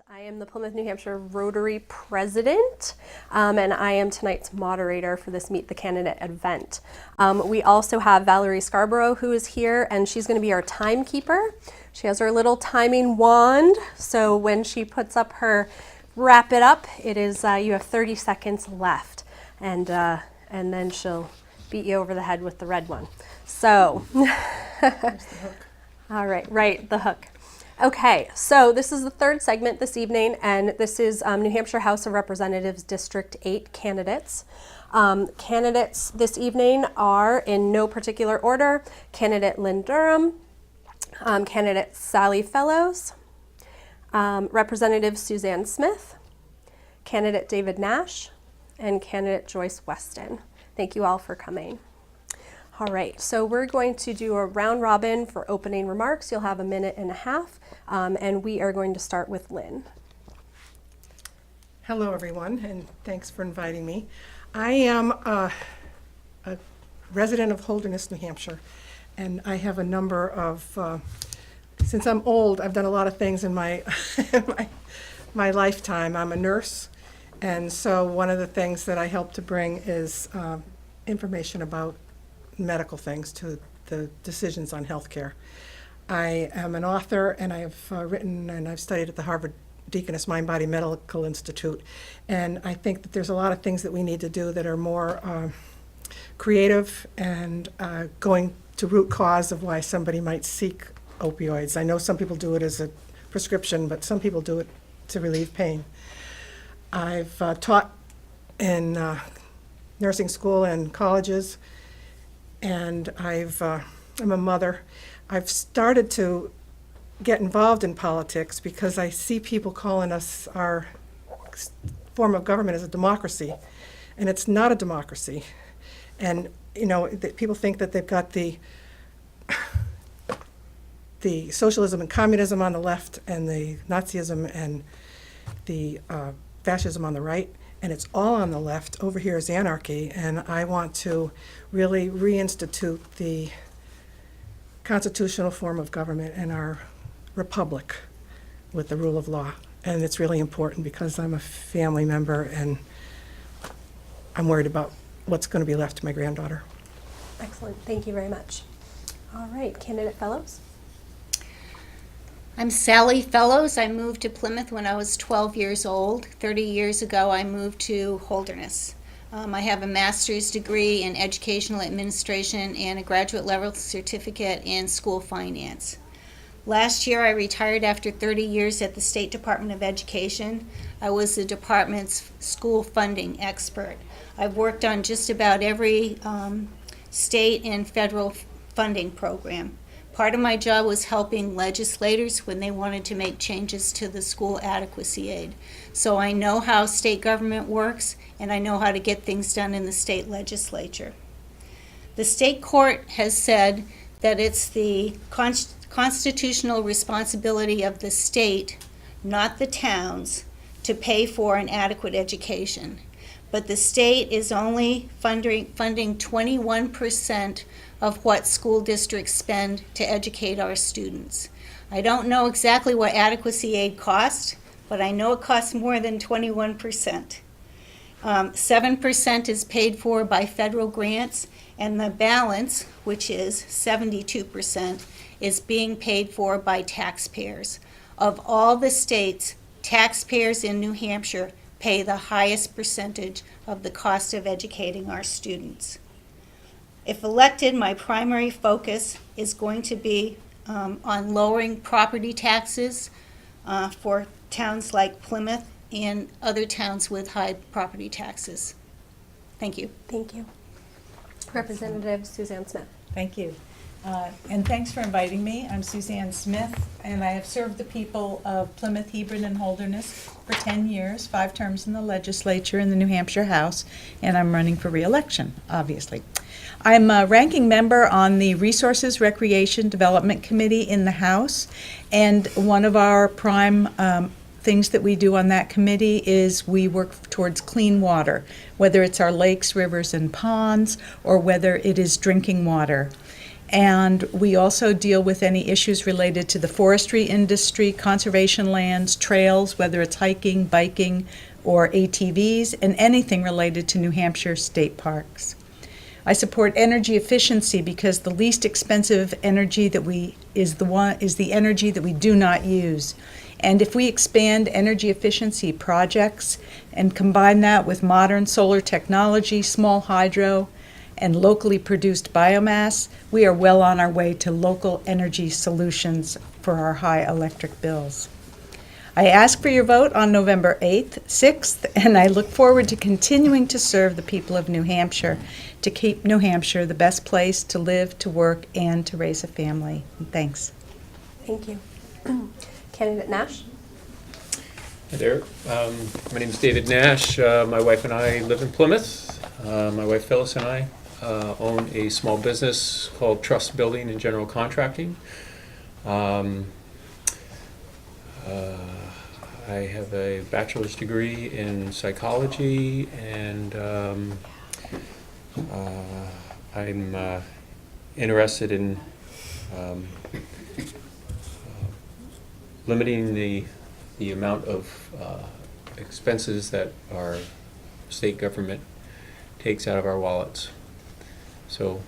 I am the Plymouth, New Hampshire Rotary President, and I am tonight's moderator for this Meet the Candidate event. We also have Valerie Scarborough who is here, and she's going to be our timekeeper. She has her little timing wand, so when she puts up her wrap it up, it is you have 30 seconds left, and then she'll beat you over the head with the red one. So, all right, the hook. Okay, so this is the third segment this evening, and this is New Hampshire House of Representatives District 8 candidates. Candidates this evening are, in no particular order, candidate Lynn Durham, candidate Sally Fellows, Representative Suzanne Smith, candidate David Nash, and candidate Joyce Weston. Thank you all for coming. All right, so we're going to do a round robin for opening remarks. You'll have a minute and a half, and we are going to start with Lynn. Hello, everyone, and thanks for inviting me. I am a resident of Holderness, New Hampshire, and I have a number of, since I'm old, I've done a lot of things in my, my lifetime. I'm a nurse, and so one of the things that I help to bring is information about medical things to the decisions on healthcare. I am an author, and I have written and I've studied at the Harvard Deaconess Mind-Body Medical Institute, and I think that there's a lot of things that we need to do that are more creative and going to root cause of why somebody might seek opioids. I know some people do it as a prescription, but some people do it to relieve pain. I've taught in nursing school and colleges, and I'm a mother. I've started to get involved in politics because I see people calling us our form of government as a democracy, and it's not a democracy. And you know, people think that they've got the socialism and communism on the left, and the Nazism and the fascism on the right, and it's all on the left. Over here is anarchy, and I want to really reinstitute the constitutional form of government in our republic with the rule of law. And it's really important because I'm a family member, and I'm worried about what's going to be left to my granddaughter. Excellent, thank you very much. All right, candidate Fellows. I'm Sally Fellows. I moved to Plymouth when I was 12 years old. 30 years ago, I moved to Holderness. I have a master's degree in educational administration and a graduate level certificate in school finance. Last year, I retired after 30 years at the State Department of Education. I was the department's school funding expert. I've worked on just about every state and federal funding program. Part of my job was helping legislators when they wanted to make changes to the school adequacy aid. So I know how state government works, and I know how to get things done in the state legislature. The state court has said that it's the constitutional responsibility of the state, not the towns, to pay for an adequate education. But the state is only funding 21% of what school districts spend to educate our students. I don't know exactly what adequacy aid costs, but I know it costs more than 21%. 7% is paid for by federal grants, and the balance, which is 72%, is being paid for by taxpayers. Of all the states, taxpayers in New Hampshire pay the highest percentage of the cost of educating our students. If elected, my primary focus is going to be on lowering property taxes for towns like Plymouth and other towns with high property taxes. Thank you. Thank you. Representative Suzanne Smith. Thank you. And thanks for inviting me. I'm Suzanne Smith, and I have served the people of Plymouth, Hebron, and Holderness for 10 years, 5 terms in the legislature in the New Hampshire House, and I'm running for re-election, obviously. I'm a ranking member on the Resources, Recreation, Development Committee in the House, and one of our prime things that we do on that committee is we work towards clean water, whether it's our lakes, rivers, and ponds, or whether it is drinking water. And we also deal with any issues related to the forestry industry, conservation lands, trails, whether it's hiking, biking, or ATVs, and anything related to New Hampshire state parks. I support energy efficiency because the least expensive energy is the energy that we do not use. And if we expand energy efficiency projects and combine that with modern solar technology, small hydro, and locally produced biomass, we are well on our way to local energy solutions for our high electric bills. I ask for your vote on November 8th, 6th, and I look forward to continuing to serve the people of New Hampshire to keep New Hampshire the best place to live, to work, and to raise a family. Thanks. Thank you. Candidate Nash? Hi there. My name is David Nash. My wife and I live in Plymouth. My wife Phyllis and I own a small business called Trust Building and General Contracting. I have a bachelor's degree in psychology, and I'm interested in limiting the amount of expenses that our state government takes out of our wallets. So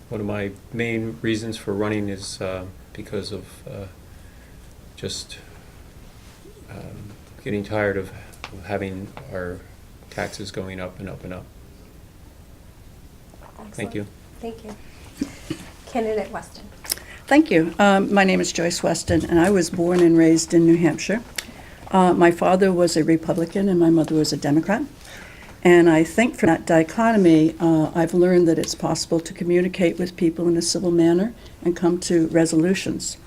one of my main reasons for running is because of just getting tired of having our taxes going up and up and up. Thank you. Thank you. Candidate Weston? Thank you. My name is Joyce Weston, and I was born and raised in New Hampshire. My father was a Republican and my mother was a Democrat. And I think from that dichotomy, I've learned that it's possible to communicate with people in a civil manner and come to resolutions.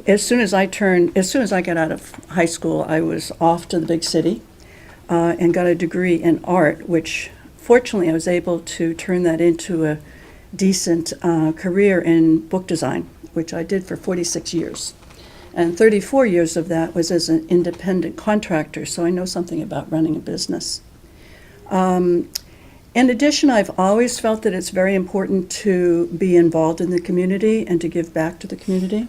As soon as I got out of high school, I was off to the big city and got a degree in art, which fortunately I was able to turn that into a decent career in book design, which I did for 46 years. And 34 years of that was as an independent contractor, so I know something about running a business. In addition, I've always felt that it's very important to be involved in the community and to give back to the community.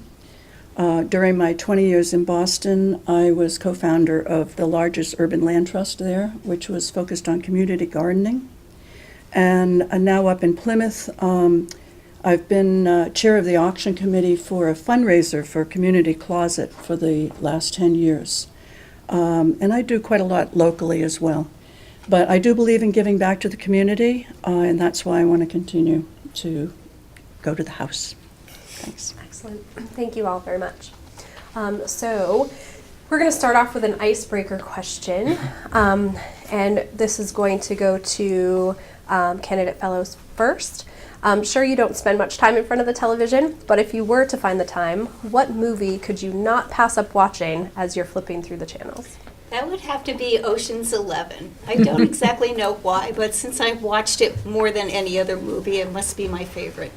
During my 20 years in Boston, I was co-founder of the largest urban land trust there, which was focused on community gardening. And now up in Plymouth, I've been chair of the auction committee for a fundraiser for Community Closet for the last 10 years. And I do quite a lot locally as well. But I do believe in giving back to the community, and that's why I want to continue to go to the House. Thanks. Excellent. Thank you all very much. So we're going to start off with an icebreaker question. And this is going to go to candidate fellows first. I'm sure you don't spend much time in front of the television, but if you were to find the time, what movie could you not pass up watching as you're flipping through the channels? That would have to be Ocean's 11. I don't exactly know why, but since I've watched it more than any other movie, it must be my favorite.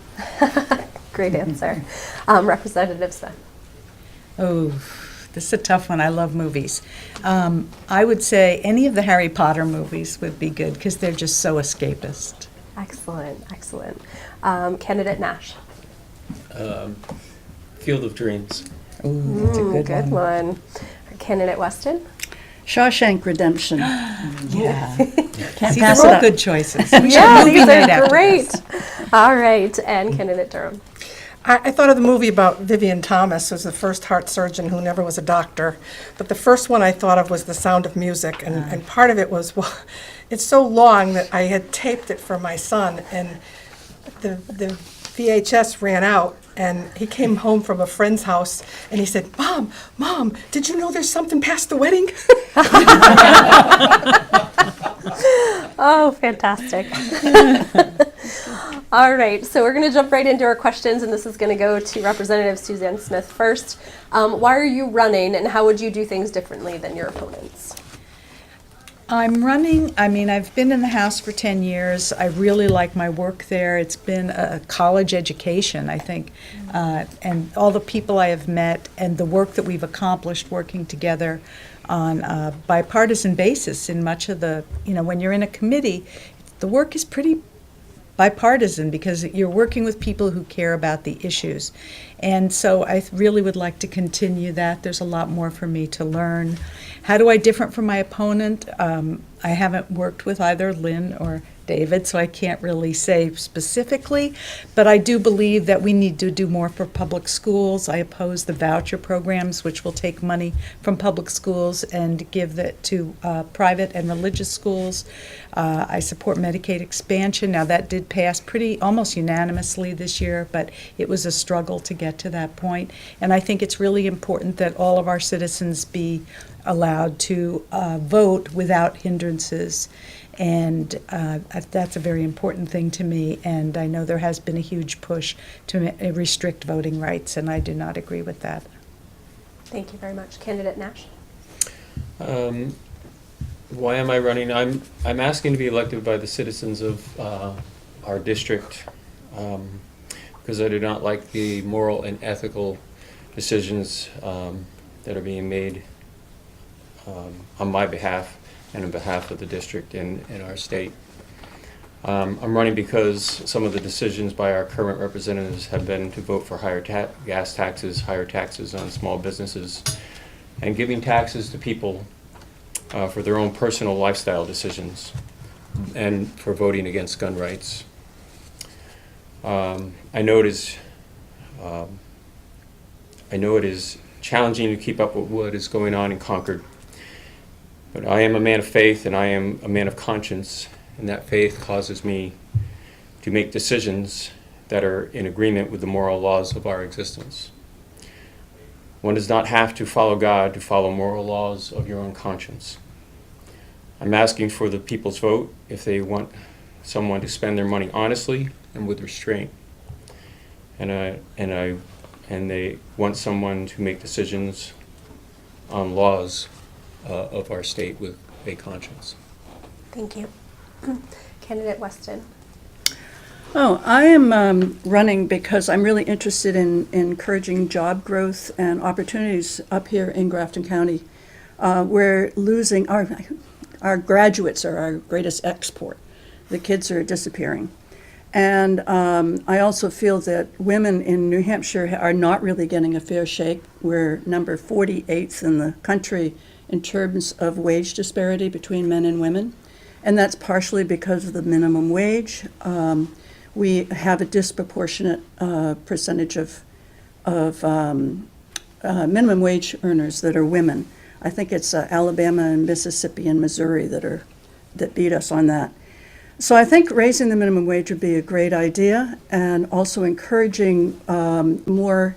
Great answer. Representative Smith. Oh, this is a tough one. I love movies. I would say any of the Harry Potter movies would be good because they're just so escapist. Excellent, excellent. Candidate Nash. Field of Dreams. Ooh, that's a good one. one. Candidate Weston. Shawshank Redemption. Yeah. Can't See, pass they're it all up. good choices. We should Yeah, have movie these night are after great. this. All right, and candidate Durham. I thought of the movie about Vivian Thomas, who's the first heart surgeon who never was a doctor. But the first one I thought of was The Sound of Music. And part of it was, well, it's so long that I had taped it for my son, and the VHS ran out. And he came home from a friend's house, and he said, Mom, did you know there's something past the wedding? Oh, fantastic. All right, so we're going to jump right into our questions, and this is going to go to Representative Suzanne Smith first. Why are you running, and how would you do things differently than your opponents? I'm running, I've been in the House for 10 years. I really like my work there. It's been a college education, I think. And all the people I have met and the work that we've accomplished working together on a bipartisan basis in much of the, when you're in a committee, the work is pretty bipartisan because you're working with people who care about the issues. And so I really would like to continue that. There's a lot more for me to learn. How do I differ from my opponent? I haven't worked with either Lynn or David, so I can't really say specifically, but I do believe that we need to do more for public schools. I oppose the voucher programs, which will take money from public schools and give that to private and religious schools. I support Medicaid expansion. Now, that did pass almost unanimously this year, but it was a struggle to get to that point. And I think it's really important that all of our citizens be allowed to vote without hindrances. And that's a very important thing to me, and I know there has been a huge push to restrict voting rights, and I do not agree with that. Thank you very much. Candidate Nash? Why am I running? I'm asking to be elected by the citizens of our district because I do not like the moral and ethical decisions that are being made on my behalf and on behalf of the district in our state. I'm running because some of the decisions by our current representatives have been to vote for higher gas taxes, higher taxes on small businesses, and giving taxes to people for their own personal lifestyle decisions, and for voting against gun rights. I know it is challenging to keep up with what is going on in Concord. But I am a man of faith and I am a man of conscience, and that faith causes me to make decisions that are in agreement with the moral laws of our existence. One does not have to follow God to follow moral laws of your own conscience. I'm asking for the people's vote if they want someone to spend their money honestly and with restraint. And they want someone to make decisions on laws of our state with a conscience. Thank you. Candidate Weston? Oh, I am running because I'm really interested in encouraging job growth and opportunities up here in Grafton County. We're losing, our graduates are our greatest export. The kids are disappearing. And I also feel that women in New Hampshire are not really getting a fair shake. We're number 48th in the country in terms of wage disparity between men and women. And that's partially because of the minimum wage. We have a disproportionate percentage of minimum wage earners that are women. I think it's Alabama and Mississippi and Missouri that beat us on that. So I think raising the minimum wage would be a great idea, and also encouraging more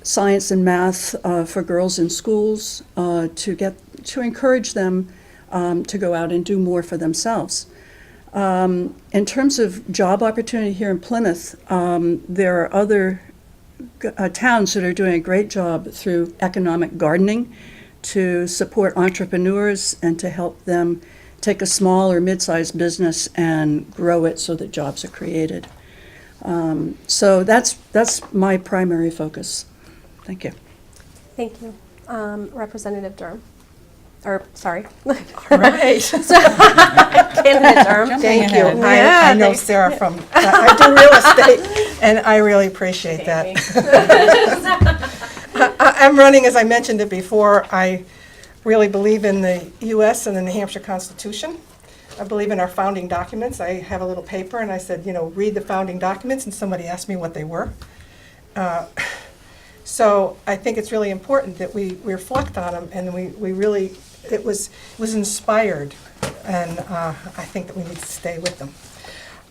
science and math for girls in schools to encourage them to go out and do more for themselves. In terms of job opportunity here in Plymouth, there are other towns that are doing a great job through economic gardening to support entrepreneurs and to help them take a small or mid-sized business and grow it so that jobs are created. So that's my primary focus. Thank you. Thank you. Representative Durham? Or, sorry. Right. Candidate Durham? Thank you. ahead. I know Sarah from, I do real estate, and I really appreciate that. I'm running, as I mentioned it before, I really believe in the U.S. and the New Hampshire Constitution. I believe in our founding documents. I have a little paper, and I said, read the founding documents, and somebody asked me what they were. So I think it's really important that we reflect on them, and we really, it was inspired, and I think that we need to stay with them.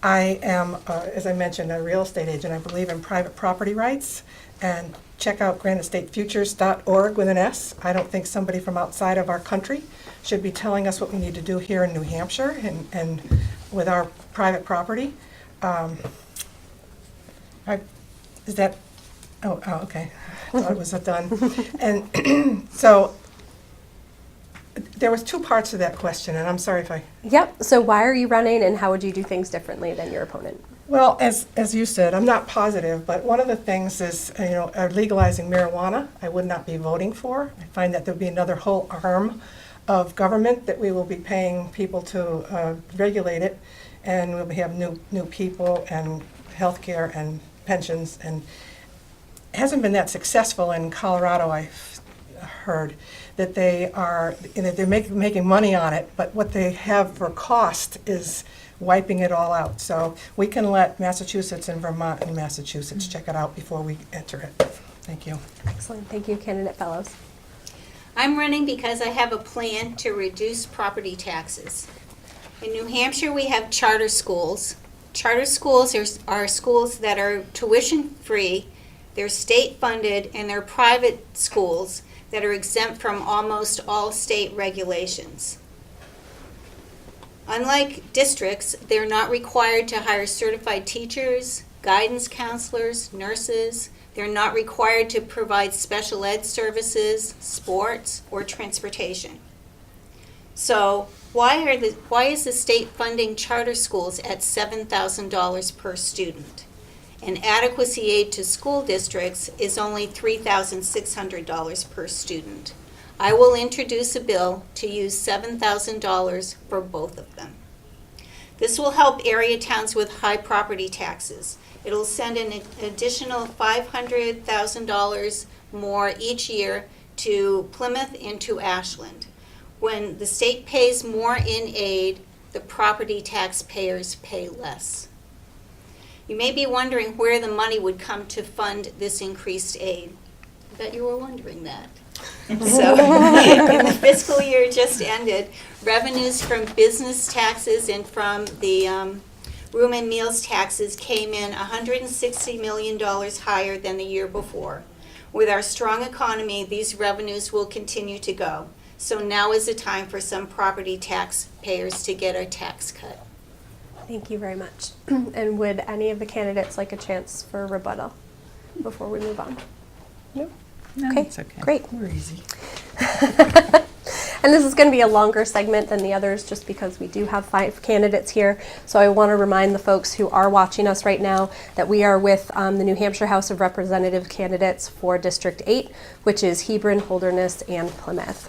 I am, as I mentioned, a real estate agent. I believe in private property rights, and check out granitestatefutures.org with an S. I don't think somebody from outside of our country should be telling us what we need to do here in New Hampshire and with our private property. Okay. I thought it was done. And so there was two parts to that question, and I'm sorry if I... Yep. So why are you running, and how would you do things differently than your opponent? Well, as you said, I'm not positive, but one of the things is, legalizing marijuana, I would not be voting for. I find that there'd be another whole arm of government that we will be paying people to regulate it, and we'll have new people and healthcare and pensions, and it hasn't been that successful in Colorado, I've heard, that they're making money on it, but what they have for cost is wiping it all out. So we can let Massachusetts and Vermont and Massachusetts check it out before we enter it. Thank you. Excellent. Thank you, candidate fellows. I'm running because I have a plan to reduce property taxes. In New Hampshire, we have charter schools. Charter schools are schools that are tuition-free, they're state-funded, and they're private schools that are exempt from almost all state regulations. Unlike districts, they're not required to hire certified teachers, guidance counselors, nurses. They're not required to provide special ed services, sports, or transportation. So why is the state funding charter schools at $7,000 per student? And adequacy aid to school districts is only $3,600 per student. I will introduce a bill to use $7,000 for both of them. This will help area towns with high property taxes. It'll send an additional $500,000 more each year to Plymouth and to Ashland. When the state pays more in aid, the property taxpayers pay less. You may be wondering where the money would come to fund this increased aid. I bet you were wondering that. So, in the fiscal year just ended, revenues from business taxes and from the room and meals taxes came in $160 million higher than the year before. With our strong economy, these revenues will continue to go. So now is the time for some property taxpayers to get a tax cut. Thank you very much. And would any of the candidates like a chance for a rebuttal before we move on? No? No, Okay, it's okay. great. We're easy. And this is going to be a longer segment than the others just because we do have 5 candidates here. So I want to remind the folks who are watching us right now that we are with the New Hampshire House of Representatives candidates for District 8, which is Hebron, Holderness, and Plymouth.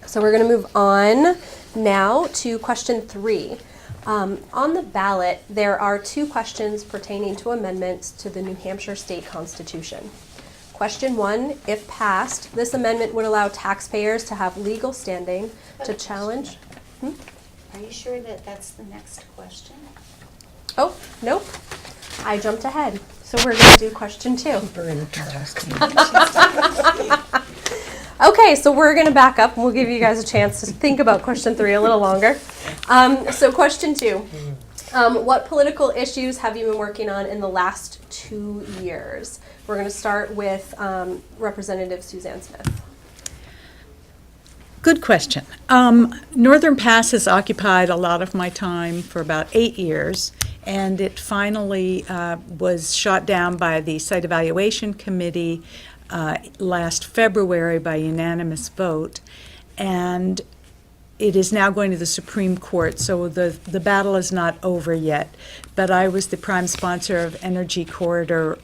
So we're going to move on now to question 3. On the ballot, there are 2 questions pertaining to amendments to the New Hampshire State Constitution. Question 1, if passed, this amendment would allow taxpayers to have legal standing to challenge. Are you sure that that's the next question? Oh, nope. I jumped ahead. So we're going to do question 2. We're interesting. Okay, so we're going to back up and we'll give you guys a chance to think about question 3 a little longer. So question 2, what political issues have you been working on in the last 2 years? We're going to start with Representative Suzanne Smith. Good question. Northern Pass has occupied a lot of my time for about 8 years, and it finally was shot down by the Site Evaluation Committee last February by unanimous vote, and it is now going to the Supreme Court, so the battle is not over yet. But I was the prime sponsor of Energy Corridor,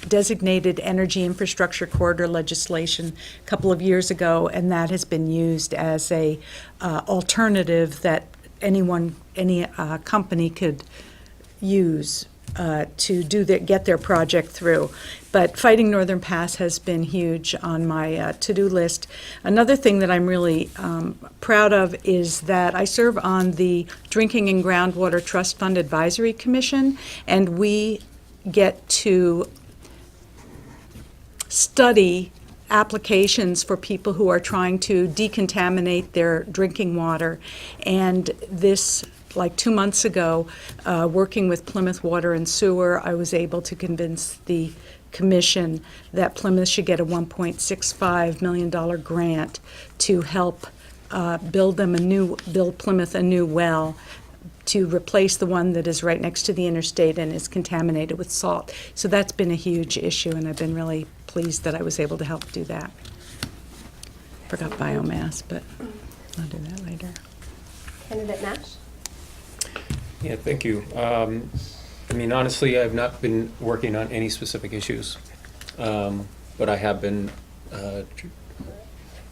designated energy infrastructure corridor legislation a couple of years ago, and that has been used as a alternative that any company could use to get their project through. But fighting Northern Pass has been huge on my to-do list. Another thing that I'm really proud of is that I serve on the Drinking and Groundwater Trust Fund Advisory Commission, and we get to study applications for people who are trying to decontaminate their drinking water. And this, like 2 months ago, working with Plymouth Water and Sewer, I was able to convince the commission that Plymouth should get a $1.65 million grant to help build Plymouth a new well to replace the one that is right next to the interstate and is contaminated with salt. So that's been a huge issue, and I've been really pleased that I was able to help do that. Forgot biomass, but I'll do that later. Candidate Nash? Yeah, thank you. I mean, honestly, I've not been working on any specific issues, but I have been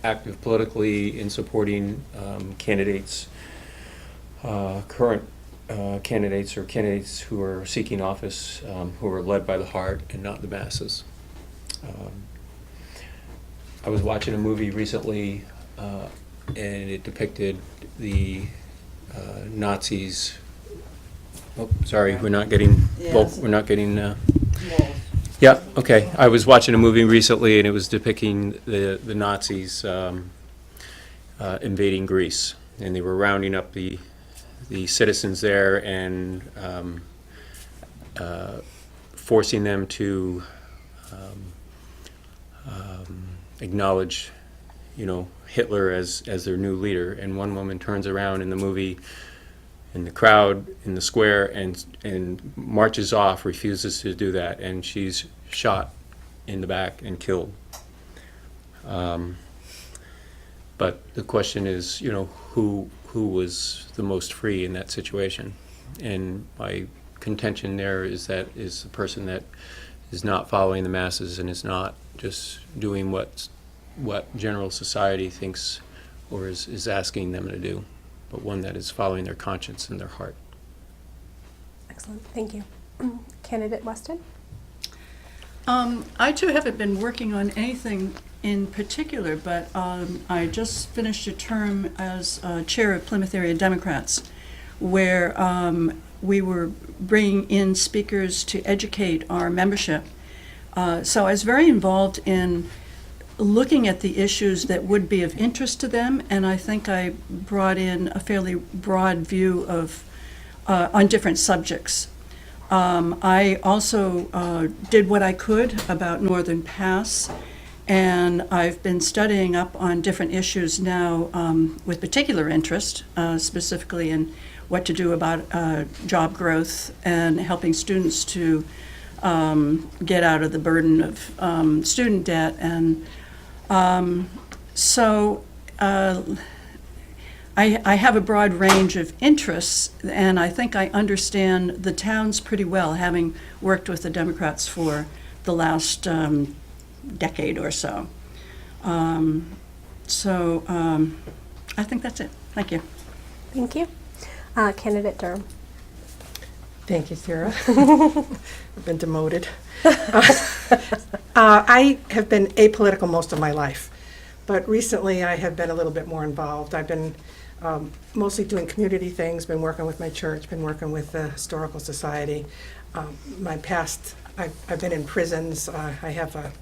active politically in supporting candidates, current candidates or candidates who are seeking office, who are led by the heart and not the masses. I was watching a movie recently, and it depicted the Nazis. Oh, sorry, we're not getting. Yes. We're not getting. Yeah. Okay. I was watching a movie recently, and it was depicting the Nazis invading Greece, and they were rounding up the citizens there and forcing them to acknowledge, Hitler as their new leader. And one woman turns around in the movie, in the crowd, in the square, and marches off, refuses to do that, and she's shot in the back and killed. But the question is, who was the most free in that situation? And my contention there is the person that is not following the masses and is not just doing what general society thinks or is asking them to do, but one that is following their conscience and their heart. Excellent, thank you. Candidate Weston? I too haven't been working on anything in particular, but I just finished a term as chair of Plymouth Area Democrats, where we were bringing in speakers to educate our membership. So I was very involved in looking at the issues that would be of interest to them, and I think I brought in a fairly broad view of on different subjects. I also did what I could about Northern Pass, and I've been studying up on different issues now with particular interest, specifically in what to do about job growth and helping students to get out of the burden of student debt. And so I have a broad range of interests, and I think I understand the towns pretty well, having worked with the Democrats for the last decade or so. I think that's it. Thank you. Thank you. Candidate Durham? Thank you, Sarah. I've been demoted. I have been apolitical most of my life, but recently I have been a little bit more involved. I've been mostly doing community things, been working with my church, been working with the Historical Society. My past, I've been in prisons. I have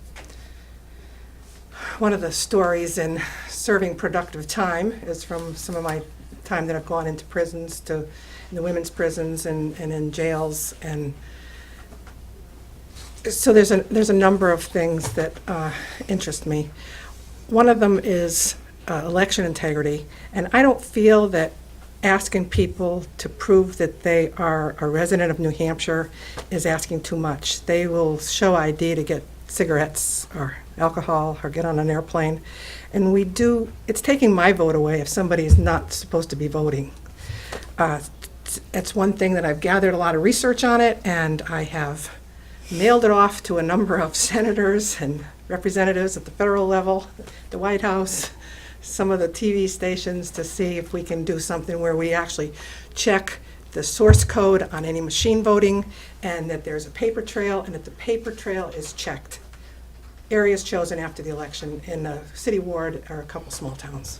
one of the stories in Serving Productive Time is from some of my time that I've gone into prisons, in the women's prisons and in jails. And so there's a number of things that interest me. One of them is election integrity, and I don't feel that asking people to prove that they are a resident of New Hampshire is asking too much. They will show ID to get cigarettes or alcohol or get on an airplane, and it's taking my vote away if somebody is not supposed to be voting. It's one thing that I've gathered a lot of research on it, and I have mailed it off to a number of senators and representatives at the federal level, the White House, some of the TV stations, to see if we can do something where we actually check the source code on any machine voting, and that there's a paper trail, and that the paper trail is checked. Areas chosen after the election in a city ward or a couple small towns.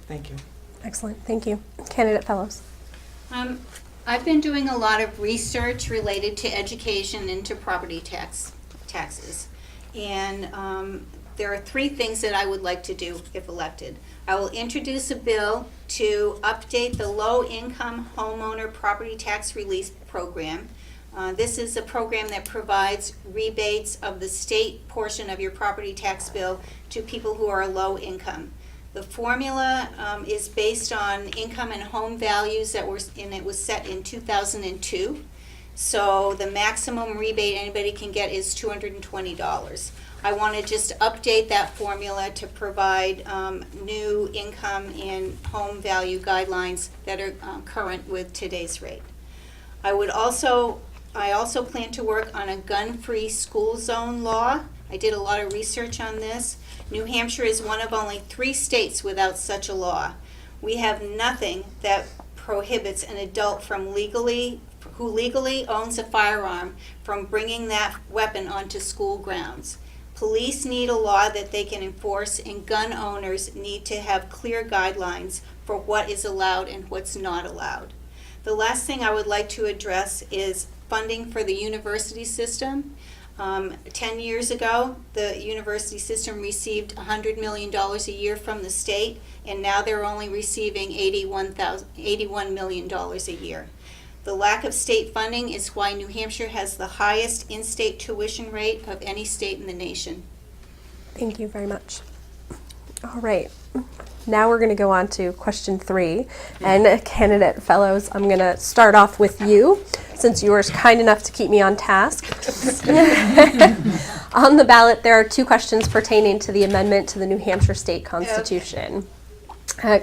Thank you. Excellent, thank you. Candidate Fellows? I've been doing a lot of research related to education into property taxes. And there are three things that I would like to do if elected. I will introduce a bill to update the low-income homeowner property tax relief program. This is a program that provides rebates of the state portion of your property tax bill to people who are low income. The formula is based on income and home values it was set in 2002. So the maximum rebate anybody can get is $220. I want to just update that formula to provide new income and home value guidelines that are current with today's rate. I also plan to work on a gun-free school zone law. I did a lot of research on this. New Hampshire is one of only 3 states without such a law. We have nothing that prohibits an adult who legally owns a firearm from bringing that weapon onto school grounds. Police need a law that they can enforce, and gun owners need to have clear guidelines for what is allowed and what's not allowed. The last thing I would like to address is funding for the university system. 10 years ago, the university system received $100 million a year from the state, and now they're only receiving $81 million a year. The lack of state funding is why New Hampshire has the highest in-state tuition rate of any state in the nation. Thank you very much. All right. Now we're going to go on to question 3. And candidate fellows, I'm going to start off with you, since you were kind enough to keep me on task. On the ballot, there are 2 questions pertaining to the amendment to the New Hampshire State Constitution.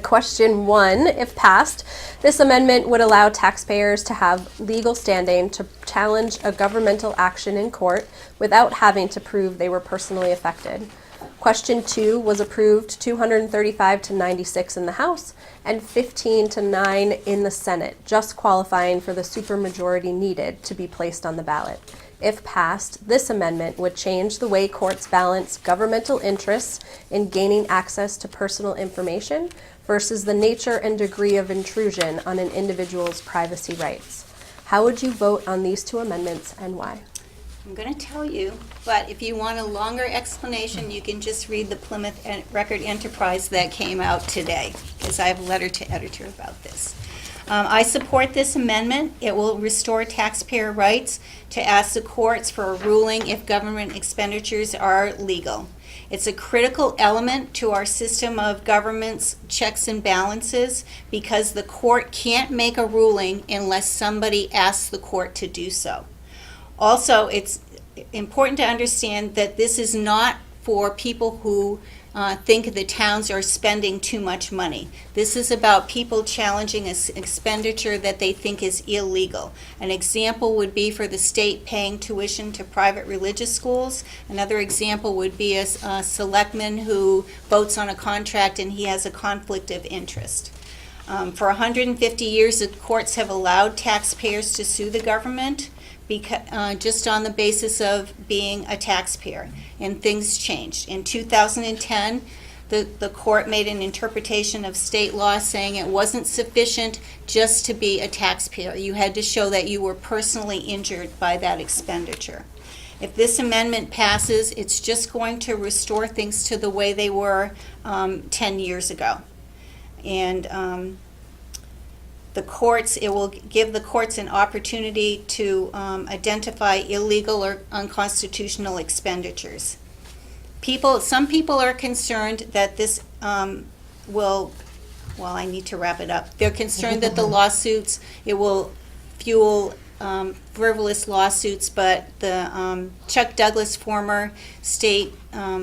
Question 1, if passed, this amendment would allow taxpayers to have legal standing to challenge a governmental action in court without having to prove they were personally affected. Question 2 was approved 235 to 96 in the House and 15 to 9 in the Senate, just qualifying for the supermajority needed to be placed on the ballot. If passed, this amendment would change the way courts balance governmental interests in gaining access to personal information versus the nature and degree of intrusion on an individual's privacy rights. How would you vote on these 2 amendments and why? I'm going to tell you, but if you want a longer explanation, you can just read the Plymouth Record Enterprise that came out today, because I have a letter to editor about this. I support this amendment. It will restore taxpayer rights to ask the courts for a ruling if government expenditures are legal. It's a critical element to our system of government's checks and balances because the court can't make a ruling unless somebody asks the court to do so. Also, it's important to understand that this is not for people who think the towns are spending too much money. This is about people challenging an expenditure that they think is illegal. An example would be for the state paying tuition to private religious schools. Another example would be a selectman who votes on a contract and he has a conflict of interest. For 150 years, the courts have allowed taxpayers to sue the government just on the basis of being a taxpayer, and things changed. In 2010, the court made an interpretation of state law saying it wasn't sufficient just to be a taxpayer. You had to show that you were personally injured by that expenditure. If this amendment passes, it's just going to restore things to the way they were 10 years ago. And it will give the courts an opportunity to identify illegal or unconstitutional expenditures. Some people are concerned that this I need to wrap it up. They're concerned that it will fuel frivolous lawsuits, but the Chuck Douglas, former state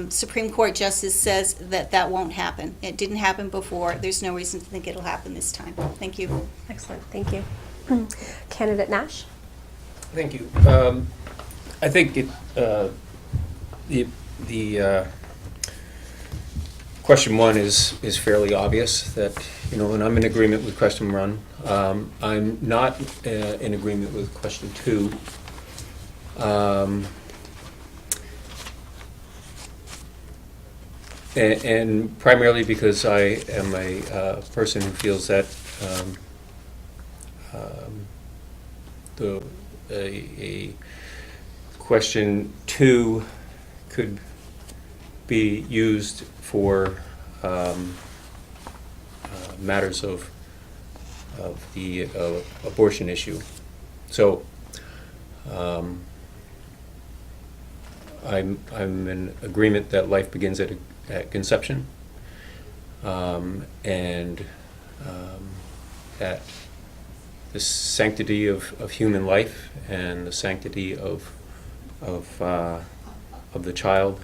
Supreme Court justice, says that won't happen. It didn't happen before. There's no reason to think it'll happen this time. Thank you. Excellent, thank you. Candidate Nash? Thank you. I think the question 1 is fairly obvious that, and I'm in agreement with question 1. I'm not in agreement with question 2. And primarily because I am a person who feels that a question 2 could be used for matters of the abortion issue. So I'm in agreement that life begins at conception, and that the sanctity of human life and the sanctity of the child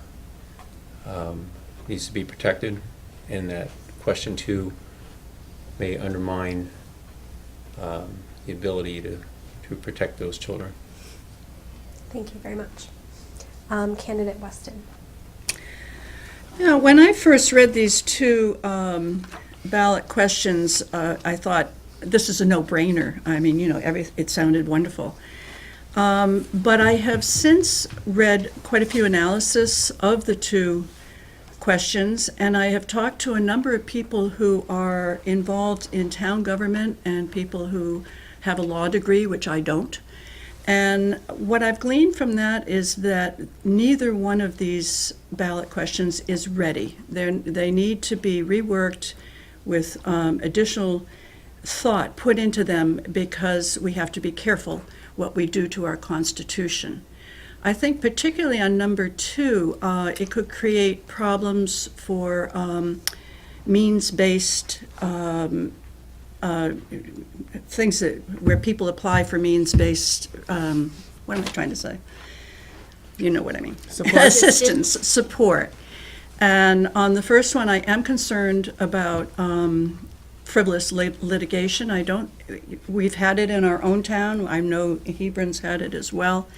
needs to be protected, and that question 2 may undermine the ability to protect those children. Thank you very much. Candidate Weston? When I first read these 2 ballot questions, I thought this is a no-brainer. I mean, it sounded wonderful. But I have since read quite a few analysis of the two questions, and I have talked to a number of people who are involved in town government and people who have a law degree, which I don't. And what I've gleaned from that is that neither one of these ballot questions is ready. They need to be reworked with additional thought put into them because we have to be careful what we do to our Constitution. I think particularly on number 2, it could create problems for means-based things where people apply for means-based, what am I trying to say? You know what I mean. Support. Assistance, support. And on the first one, I am concerned about frivolous litigation. We've had it in our own town. I know Hebron's had it as well.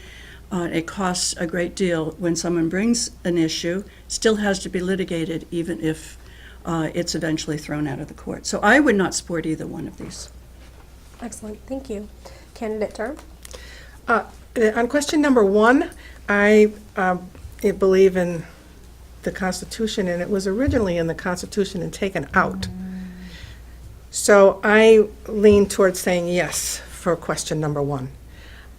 It costs a great deal when someone brings an issue, still has to be litigated even if it's eventually thrown out of the court. So I would not support either one of these. Excellent, thank you. Candidate Durham? On question number 1, I believe in the Constitution, and it was originally in the Constitution and taken out. So I lean towards saying yes for question number 1.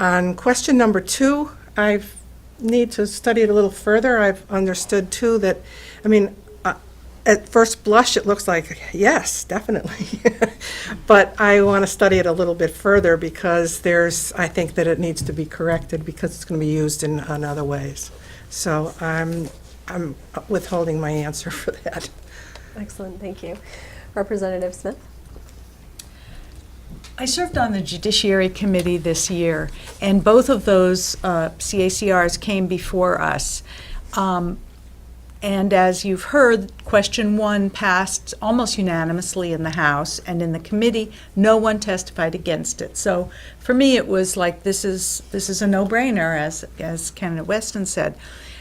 On question number 2, I need to study it a little further. I've understood too that, at first blush, it looks like, yes, definitely. But I want to study it a little bit further because I think that it needs to be corrected because it's going to be used in other ways. So I'm withholding my answer for that. Excellent, thank you. Representative Smith? I served on the Judiciary Committee this year, and both of those CACRs came before us. And as you've heard, question 1 passed almost unanimously in the House, and in the committee, no one testified against it. So for me, it was like, this is a no-brainer, as candidate Weston said.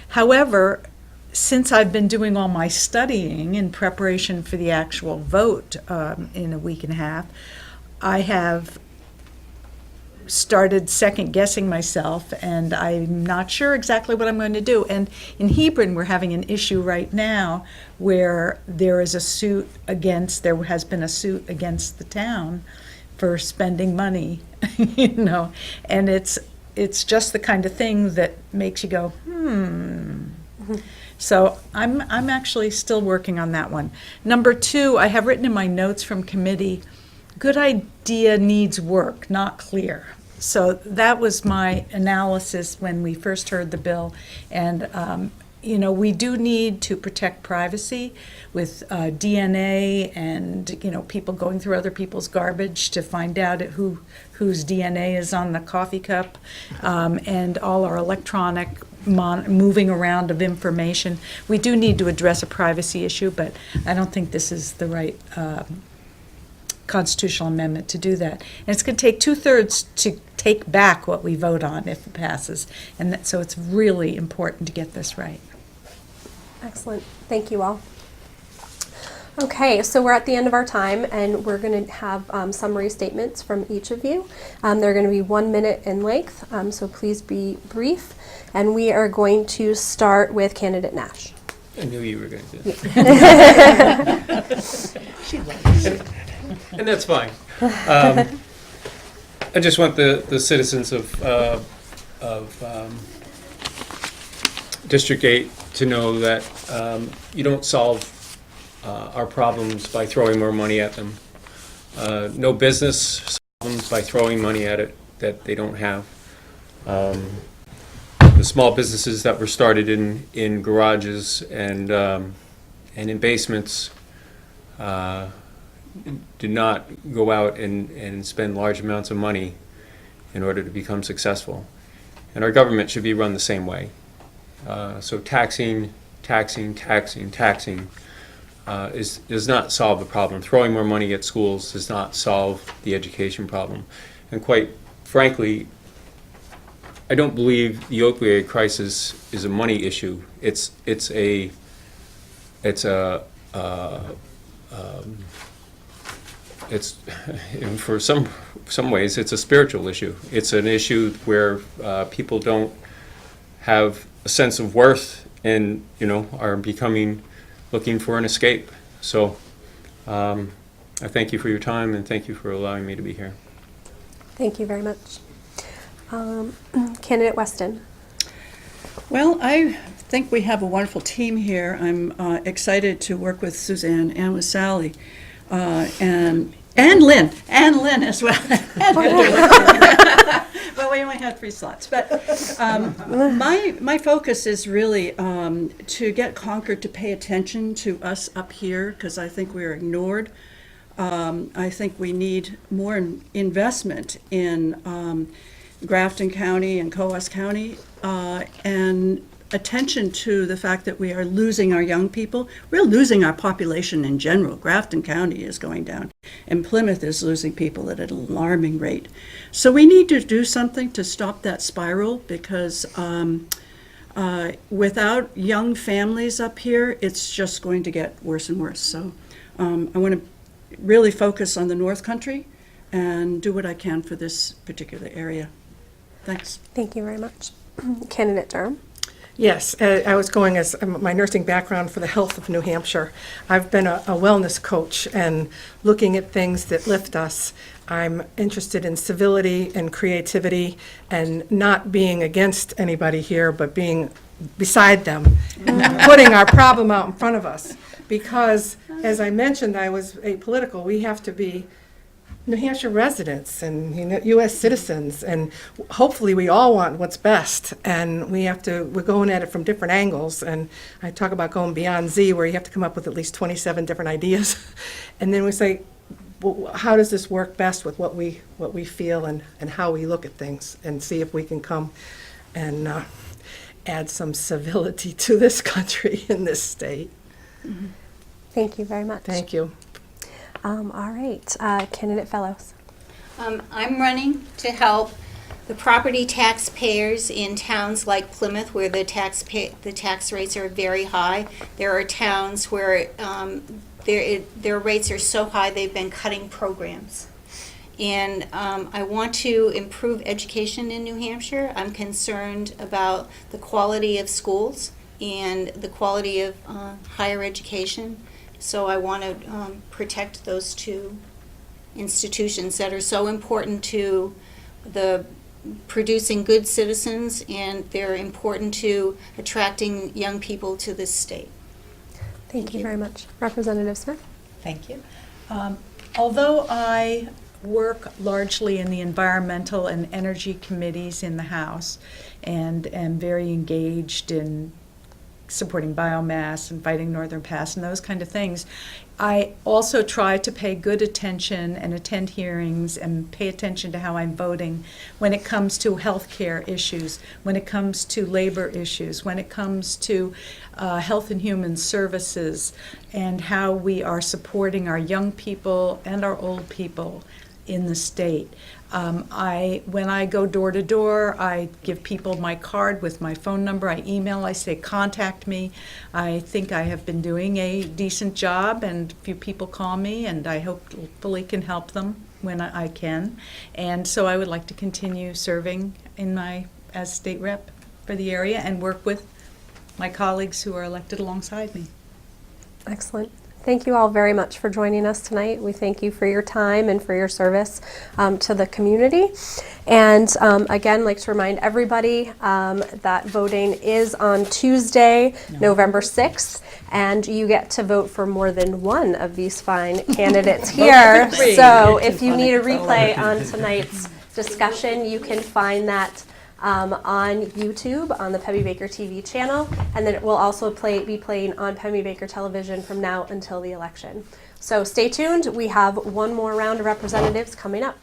However, since I've been doing all my studying in preparation for the actual vote in a week and a half, I have started second-guessing myself, and I'm not sure exactly what I'm going to do. And in Hebron, we're having an issue right now where there has been a suit against the town for spending money, and it's just the kind of thing that makes you go, So I'm actually still working on that one. Number 2, I have written in my notes from committee, good idea needs work, not clear. So that was my analysis when we first heard the bill. And, we do need to protect privacy with DNA and, people going through other people's garbage to find out whose DNA is on the coffee cup, and all our electronic moving around of information. We do need to address a privacy issue, but I don't think this is the right constitutional amendment to do that. And it's going to take 2/3 to take back what we vote on if it passes. And so it's really important to get this right. Excellent, thank you all. Okay, so we're at the end of our time, and we're going to have summary statements from each of you. They're going to be 1 minute in length, so please be brief. And we are going to start with candidate Nash. I knew you were going to do that. She loves it. And that's fine. I just want the citizens of District 8 to know that you don't solve our problems by throwing more money at them. No business solves problems by throwing money at it that they don't have. The small businesses that were started in garages and in basements do not go out and spend large amounts of money in order to become successful. And our government should be run the same way. So taxing does not solve the problem. Throwing more money at schools does not solve the education problem. And quite frankly, I don't believe the opioid crisis is a money issue. It's a it's for some ways it's a spiritual issue. It's an issue where people don't have a sense of worth and are looking for an escape. So I thank you for your time and thank you for allowing me to be here. Thank you very much. Candidate Weston. Well, I think we have a wonderful team here. I'm excited to work with Suzanne and with Sally, and Lynn as well. Well, we only had 3 slots, but my focus is really to get Concord to pay attention to us up here, because I think we're ignored. I think we need more investment in Grafton County and Coos County, and attention to the fact that we are losing our young people. We're losing our population in general. Grafton County is going down, and Plymouth is losing people at an alarming rate. So we need to do something to stop that spiral, because without young families up here, it's just going to get worse and worse. So I want to really focus on the North Country and do what I can for this particular area. Thanks. Thank you very much. Candidate Durham. Yes, I was going as my nursing background for the health of New Hampshire. I've been a wellness coach and looking at things that lift us. I'm interested in civility and creativity and not being against anybody here, but being beside them and putting our problem out in front of us. Because, as I mentioned, I was apolitical. We have to be New Hampshire residents and U.S. citizens, and hopefully we all want what's best, and we're going at it from different angles, and I talk about going beyond Z, where you have to come up with at least 27 different ideas, and then we say, well, how does this work best with what we feel and how we look at things, and see if we can come and add some civility to this country and this state. Thank you very much. Thank you. All right, Candidate Fellows. I'm running to help the property taxpayers in towns like Plymouth, where the tax rates are very high. There are towns where their rates are so high they've been cutting programs. And I want to improve education in New Hampshire. I'm concerned about the quality of schools and the quality of higher education. So I want to protect those 2 institutions that are so important to the producing good citizens, and they're important to attracting young people to this state. Thank you very much. Representative Smith. Thank you. Although I work largely in the environmental and energy committees in the House and am very engaged in supporting biomass and fighting Northern Pass and those kind of things, I also try to pay good attention and attend hearings and pay attention to how I'm voting when it comes to healthcare issues, when it comes to labor issues, when it comes to health and human services, and how we are supporting our young people and our old people in the state. When I go door to door, I give people my card with my phone number. I email, I say, contact me. I think I have been doing a decent job, and a few people call me, and I hopefully can help them when I can. And so I would like to continue serving as state rep for the area and work with my colleagues who are elected alongside me. Excellent. Thank you all very much for joining us tonight. We thank you for your time and for your service to the community. And again, I'd like to remind everybody that voting is on Tuesday, November 6th, and you get to vote for more than one of these fine candidates here. So if you need a replay on tonight's discussion, you can find that on YouTube on the Pemmy Baker TV channel, and then it will also be playing on Pemmy Baker Television from now until the election. So stay tuned. We have one more round of representatives coming up.